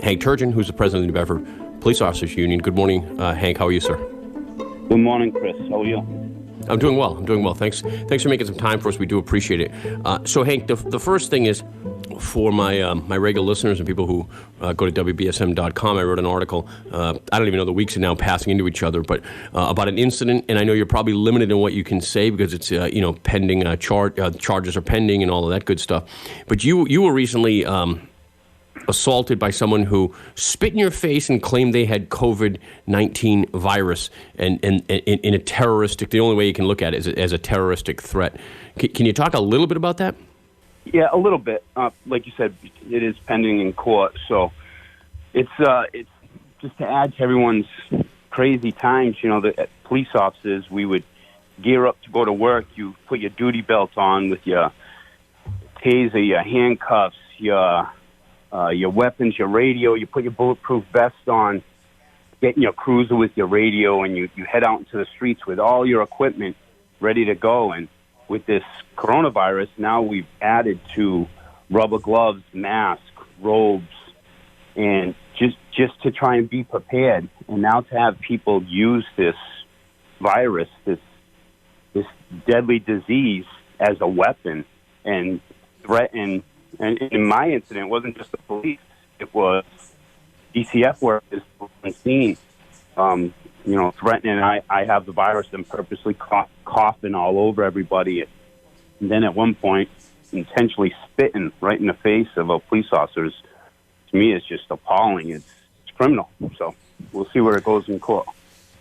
Hank Turgeon, who's the president of the New Bedford Police Officers Union. Good morning, Hank. How are you, sir? Good morning, Chris. How are you? I'm doing well. Thanks for making some time for us. We do appreciate it. So, Hank, the first thing is, for my regular listeners and people who go to WBSM.com, I wrote an article. I don't even know, the weeks are now passing into each other, but about an incident. And I know you're probably limited in what you can say because it's pending charges are pending and all of that good stuff. But you were recently assaulted by someone who spit in your face and claimed they had COVID-19 virus and in a terroristic. The only way you can look at it is as a terroristic threat. Can you talk a little bit about that? Yeah, a little bit. Like you said, it is pending in court, so it's just to add to everyone's crazy times. The police officers, we would gear up to go to work. You put your duty belt on with your taser, your handcuffs, your weapons, your radio. You put your bulletproof vest on, get in your cruiser with your radio, and you head out into the streets with all your equipment ready to go. And with this coronavirus, now we've added to rubber gloves, masks, robes, and just to try and be prepared. And now to have people use this virus, this deadly disease, as a weapon and threaten. And in my incident, it wasn't just the police; it was DCF workers on scene. Threatening I have the virus and purposely coughing all over everybody. And then at one point, intentionally spitting right in the face of a police officer. To me, it's just appalling. It's criminal. So we'll see where it goes in court.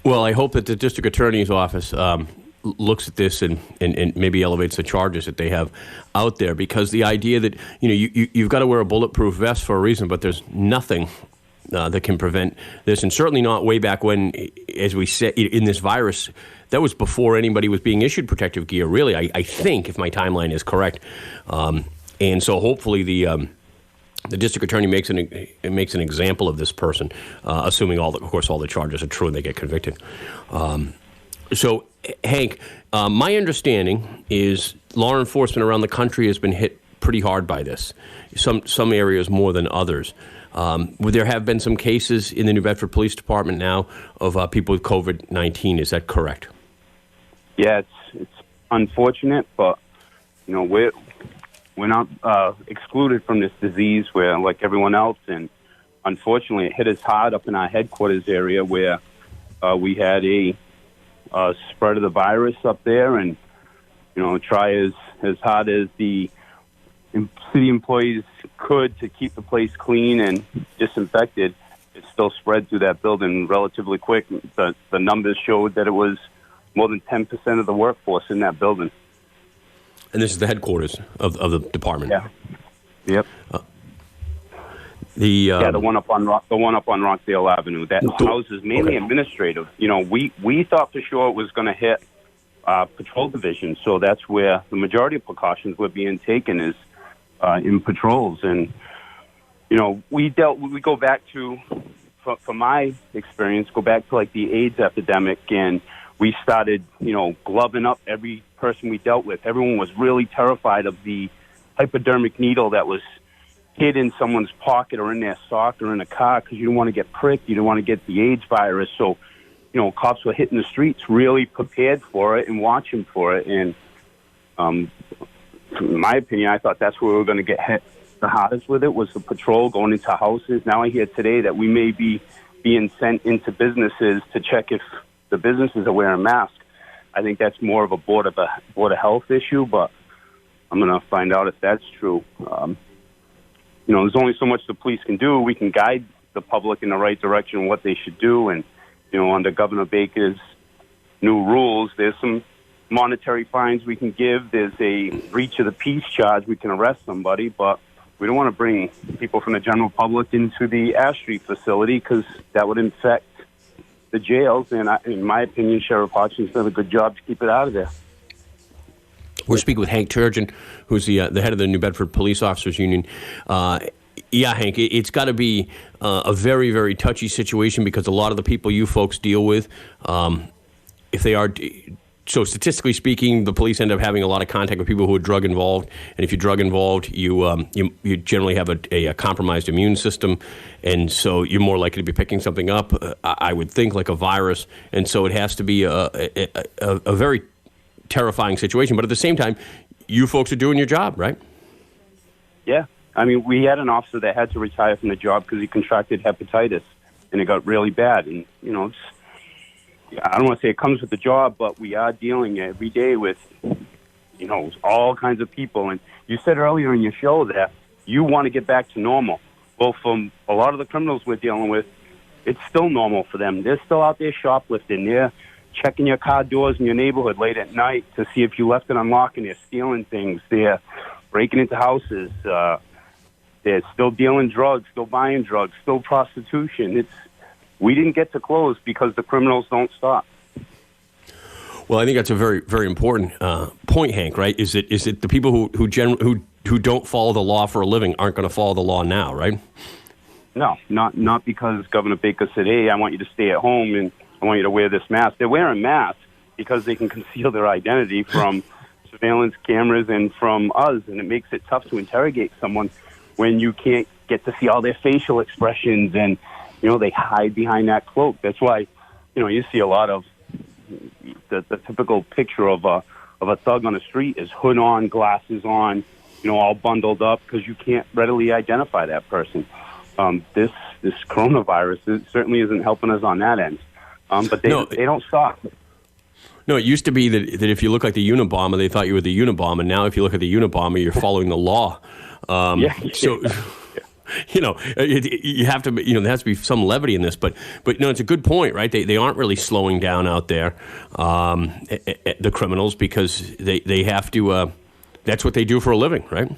Well, I hope that the district attorney's office looks at this and maybe elevates the charges that they have out there, because the idea that you've got to wear a bulletproof vest for a reason, but there's nothing that can prevent this, and certainly not way back when, as we said, in this virus, that was before anybody was being issued protective gear, really, I think, if my timeline is correct. And so hopefully the district attorney makes an example of this person, assuming of course all the charges are true and they get convicted. So, Hank, my understanding is law enforcement around the country has been hit pretty hard by this, some areas more than others. There have been some cases in the New Bedford Police Department now of people with COVID-19. Is that correct? Yeah, it's unfortunate, but we're not excluded from this disease. We're like everyone else, and unfortunately, it hit us hard up in our headquarters area where we had a spread of the virus up there, and try as hard as the city employees could to keep the place clean and disinfected. It still spread through that building relatively quick. The numbers showed that it was more than 10% of the workforce in that building. And this is the headquarters of the department. Yeah. Yep. The one up on Rockdale Avenue. That house is mainly administrative. We thought for sure it was going to hit patrol division, so that's where the majority of precautions were being taken is in patrols. And we go back to, from my experience, go back to like the AIDS epidemic, and we started gloving up every person we dealt with. Everyone was really terrified of the hypodermic needle that was hid in someone's pocket or in their sock or in a car, because you don't want to get pricked, you don't want to get the AIDS virus. So, cops were hitting the streets really prepared for it and watching for it. And in my opinion, I thought that's where we were going to get hit the hardest with it, was the patrol going into houses. Now I hear today that we may be being sent into businesses to check if the businesses are wearing masks. I think that's more of a Board of Health issue, but I'm going to find out if that's true. There's only so much the police can do. We can guide the public in the right direction on what they should do. And, under Governor Baker's new rules, there's some monetary fines we can give. There's a breach of the peace charge. We can arrest somebody, but we don't want to bring people from the general public into the Ash Street facility, because that would infect the jails. And in my opinion, Sheriff Hodgson's done a good job to keep it out of there. We're speaking with Hank Turgeon, who's the head of the New Bedford Police Officers Union. Yeah, Hank, it's got to be a very, very touchy situation, because a lot of the people you folks deal with, if they are So statistically speaking, the police end up having a lot of contact with people who are drug involved, and if you're drug involved, you generally have a compromised immune system, and so you're more likely to be picking something up. I would think like a virus, and so it has to be a very terrifying situation. But at the same time, you folks are doing your job, right? Yeah. I mean, we had an officer that had to retire from the job because he contracted hepatitis, and it got really bad. And, I don't want to say it comes with the job, but we are dealing every day with, all kinds of people. And you said earlier in your show that you want to get back to normal. Well, from a lot of the criminals we're dealing with, it's still normal for them. They're still out there shoplifting. They're checking your car doors in your neighborhood late at night to see if you left it unlocked, and they're stealing things. They're breaking into houses. They're still dealing drugs, still buying drugs, still prostitution. We didn't get to close because the criminals don't stop. Well, I think that's a very, very important point, Hank. Right? Is it the people who don't follow the law for a living aren't going to follow the law now, right? No, not because Governor Baker said, "Hey, I want you to stay at home and I want you to wear this mask." They're wearing masks because they can conceal their identity from surveillance cameras and from us, and it makes it tough to interrogate someone when you can't get to see all their facial expressions, and they hide behind that cloak. That's why you see a lot of the typical picture of a thug on the street is hood on, glasses on, all bundled up, because you can't readily identify that person. This coronavirus certainly isn't helping us on that end. But they don't stop. No, it used to be that if you look like the Unabomber, they thought you were the Unabomber. Now, if you look at the Unabomber, you're following the law. So, you have to, there has to be some levity in this. But it's a good point, right? They aren't really slowing down out there, the criminals, because they have to. That's what they do for a living, right?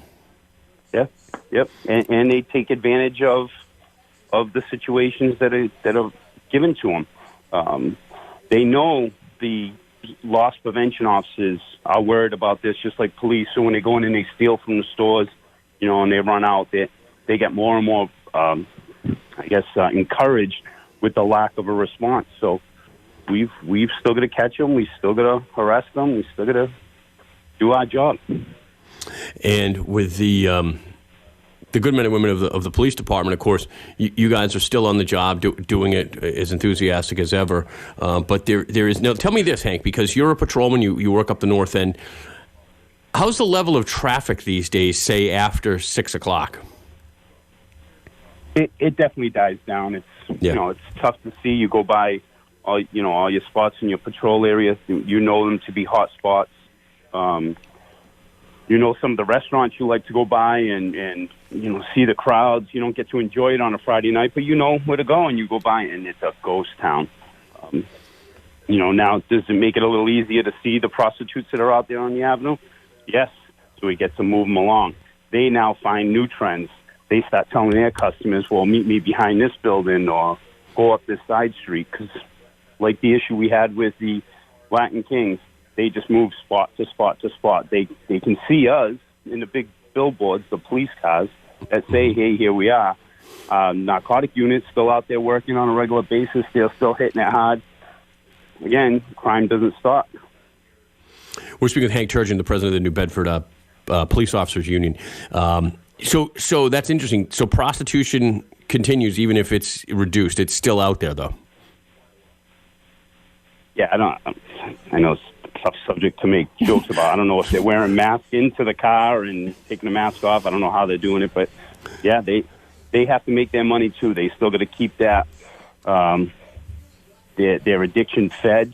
Yeah. Yep. And they take advantage of the situations that are given to them. They know the loss prevention officers are worried about this, just like police. So when they go in and they steal from the stores, and they run out, they get more and more, encouraged with the lack of a response. So we've still got to catch them. We still got to harass them. We still got to do our job. And with the good men and women of the police department, of course, you guys are still on the job, doing it as enthusiastic as ever. But there is no. Tell me this, Hank, because you're a patrolman. You work up the north end. How's the level of traffic these days, say after 6 o'clock? It definitely dies down. It's tough to see. You go by all your spots in your patrol area. You know them to be hot spots. Some of the restaurants you like to go by and see the crowds. You don't get to enjoy it on a Friday night, but you know where to go, and you go by, and it's a ghost town. Now, does it make it a little easier to see the prostitutes that are out there on the avenue? Yes. So we get to move them along. They now find new trends. They start telling their customers, well, meet me behind this building or go up this side street, because like the issue we had with the Latin Kings, they just move spot to spot to spot. They can see us in the big billboards, the police cars, that say, hey, here we are. Narcotic units still out there working on a regular basis. They're still hitting it hard. Again, crime doesn't stop. We're speaking with Hank Turgeon, the president of the New Bedford Police Officers Union. So that's interesting. So prostitution continues even if it's reduced. It's still out there, though. Yeah, I know it's a tough subject to make jokes about. I don't know if they're wearing masks into the car and taking the mask off. I don't know how they're doing it, but yeah, they have to make their money too. They still got to keep that their addiction fed,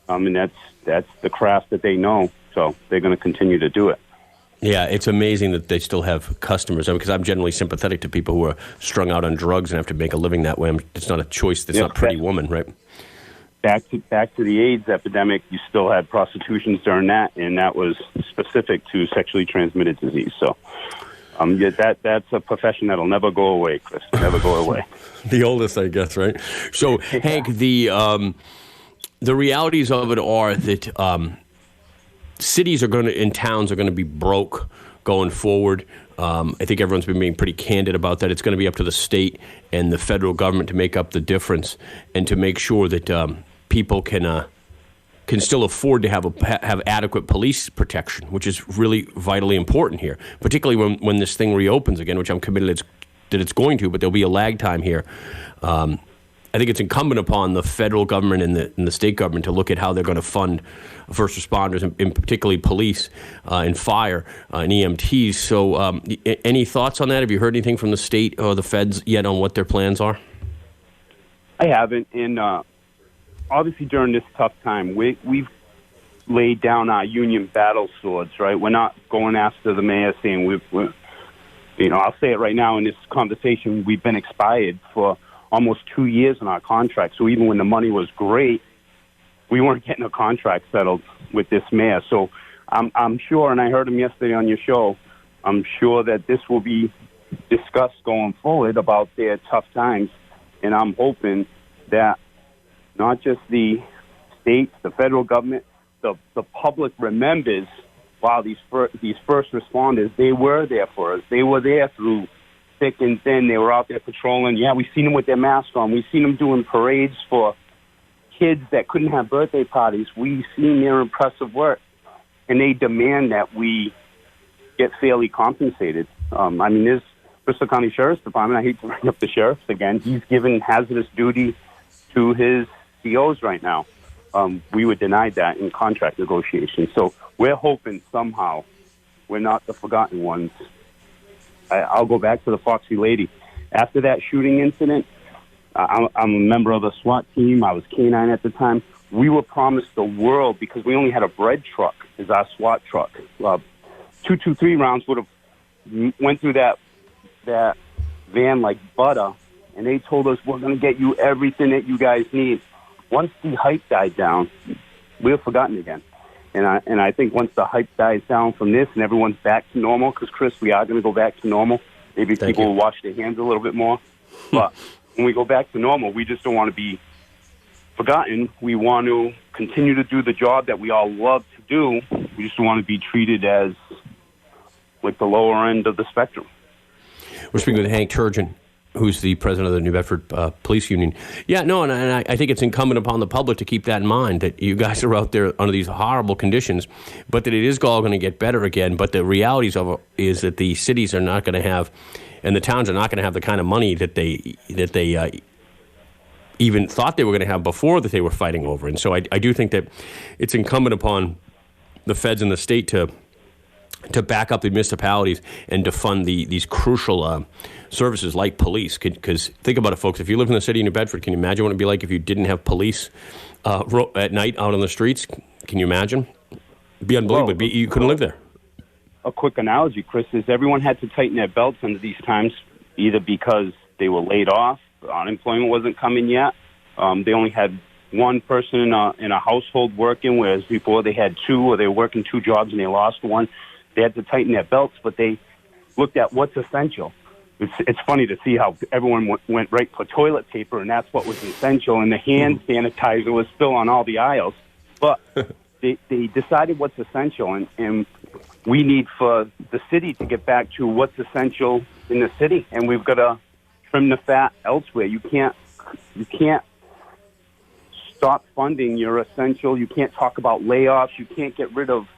and that's the craft that they know. So they're going to continue to do it. Yeah, it's amazing that they still have customers. Because I'm generally sympathetic to people who are strung out on drugs and have to make a living that way. It's not a choice. It's not Pretty Woman, right? Back to the AIDS epidemic, you still had prostitutions during that, and that was specific to sexually transmitted disease. So that's a profession that'll never go away, Chris. Never go away. The oldest, I guess, right? So, Hank, the realities of it are that cities and towns are going to be broke going forward. I think everyone's been being pretty candid about that. It's going to be up to the state and the federal government to make up the difference and to make sure that people can can still afford to have adequate police protection, which is really vitally important here, particularly when this thing reopens again, which I'm committed that it's going to, but there'll be a lag time here. I think it's incumbent upon the federal government and the state government to look at how they're going to fund first responders, and particularly police and fire and EMTs. So any thoughts on that? Have you heard anything from the state or the feds yet on what their plans are? I haven't. And obviously during this tough time, we've laid down our union battle swords, right? We're not going after the mayor saying I'll say it right now in this conversation, we've been expired for almost 2 years in our contract. So even when the money was great, we weren't getting a contract settled with this mayor. So I'm sure, and I heard him yesterday on your show, I'm sure that this will be discussed going forward about their tough times. And I'm hoping that not just the states, the federal government, the public remembers, wow, these first responders, they were there for us. They were there through thick and thin. They were out there patrolling. Yeah, we've seen them with their masks on. We've seen them doing parades for kids that couldn't have birthday parties. We've seen their impressive work, and they demand that we get fairly compensated. There's Bristol County Sheriff's Department. I hate to bring up the sheriffs again. He's given hazardous duty to his COs right now. We were denied that in contract negotiations. So we're hoping somehow we're not the forgotten ones. I'll go back to the Foxy Lady. After that shooting incident, I'm a member of the SWAT team. I was K-9 at the time. We were promised the world because we only had a bread truck as our SWAT truck. 223 rounds would have went through that van like butter, and they told us, we're going to get you everything that you guys need. Once the hype died down, we were forgotten again. And I think once the hype dies down from this and everyone's back to normal, because, Chris, we are going to go back to normal. Maybe people will wash their hands a little bit more. But when we go back to normal, we just don't want to be forgotten. We want to continue to do the job that we all love to do. We just don't want to be treated as like the lower end of the spectrum. We're speaking with Hank Turgeon, who's the president of the New Bedford Police Union. Yeah, no, and I think it's incumbent upon the public to keep that in mind, that you guys are out there under these horrible conditions, but that it is all going to get better again. But the realities of it is that the cities are not going to have, and the towns are not going to have the kind of money that they even thought they were going to have before that they were fighting over. And so I do think that it's incumbent upon the feds and the state to back up the municipalities and to fund these crucial services like police. Because think about it, folks. If you live in the city of New Bedford, can you imagine what it would be like if you didn't have police at night out on the streets? Can you imagine? It'd be unbelievable. Well, you couldn't live there. A quick analogy, Chris, is everyone had to tighten their belts under these times, either because they were laid off, unemployment wasn't coming yet, they only had one person in a household working, whereas before they had two, or they were working two jobs and they lost one. They had to tighten their belts, but they looked at what's essential. It's funny to see how everyone went right for toilet paper, and that's what was essential, and the hand sanitizer was still on all the aisles. But they decided what's essential, and we need for the city to get back to what's essential in the city, and we've got to trim the fat elsewhere. You can't stop funding your essential. You can't talk about layoffs. You can't get rid of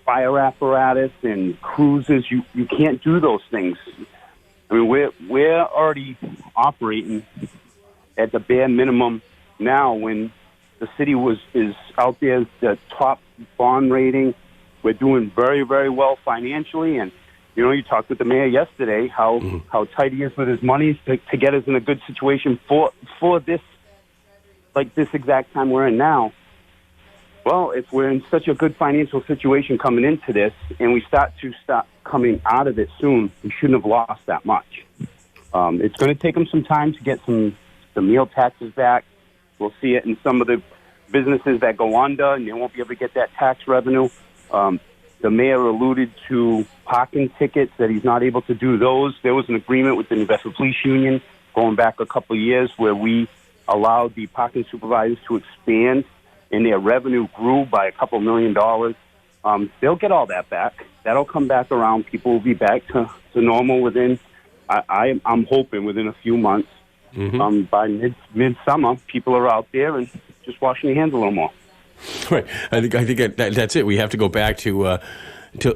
fire apparatus and cruises. You can't do those things. I mean, we're already operating at the bare minimum now when the city is out there, the top bond rating. We're doing very, very well financially. And, you talked with the mayor yesterday, how tight he is with his money to get us in a good situation for this, like this exact time we're in now. Well, if we're in such a good financial situation coming into this and we start coming out of it soon, we shouldn't have lost that much. It's going to take them some time to get some meal taxes back. We'll see it in some of the businesses that go under, and they won't be able to get that tax revenue. The mayor alluded to parking tickets, that he's not able to do those. There was an agreement with the New Bedford Police Union going back a couple of years where we allowed the parking supervisors to expand, and their revenue grew by a couple $1 million. They'll get all that back. That'll come back around. People will be back to normal within, I'm hoping, within a few months. By midsummer, people are out there and just washing their hands a little more. Right. I think that's it. We have to go back to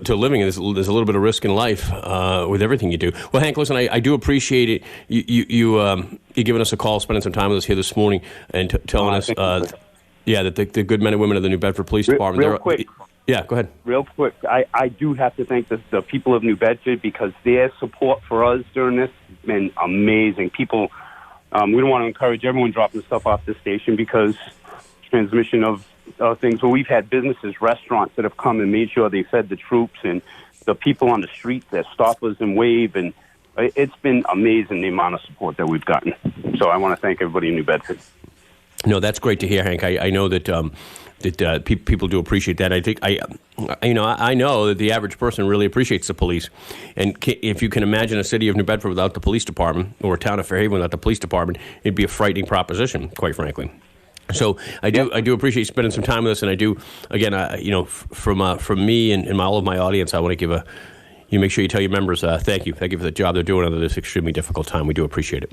living. There's a little bit of risk in life with everything you do. Well, Hank, listen, I do appreciate it. You giving us a call, spending some time with us here this morning, and telling us, that the good men and women of the New Bedford Police Department. Real quick. Yeah, go ahead. Real quick, I do have to thank the people of New Bedford, because their support for us during this has been amazing. People, we don't want to encourage everyone dropping stuff off the station because transmission of things. Well, we've had businesses, restaurants that have come and made sure they fed the troops, and the people on the street that stop us and wave, and it's been amazing the amount of support that we've gotten. So I want to thank everybody in New Bedford. No, that's great to hear, Hank. I know that people do appreciate that. I think I know that the average person really appreciates the police, and if you can imagine a city of New Bedford without the police department, or a town of Fairhaven without the police department, it'd be a frightening proposition, quite frankly. So I do appreciate spending some time with us, and I do, again, from me and all of my audience, I want to give you make sure you tell your members thank you for the job they're doing under this extremely difficult time. We do appreciate it.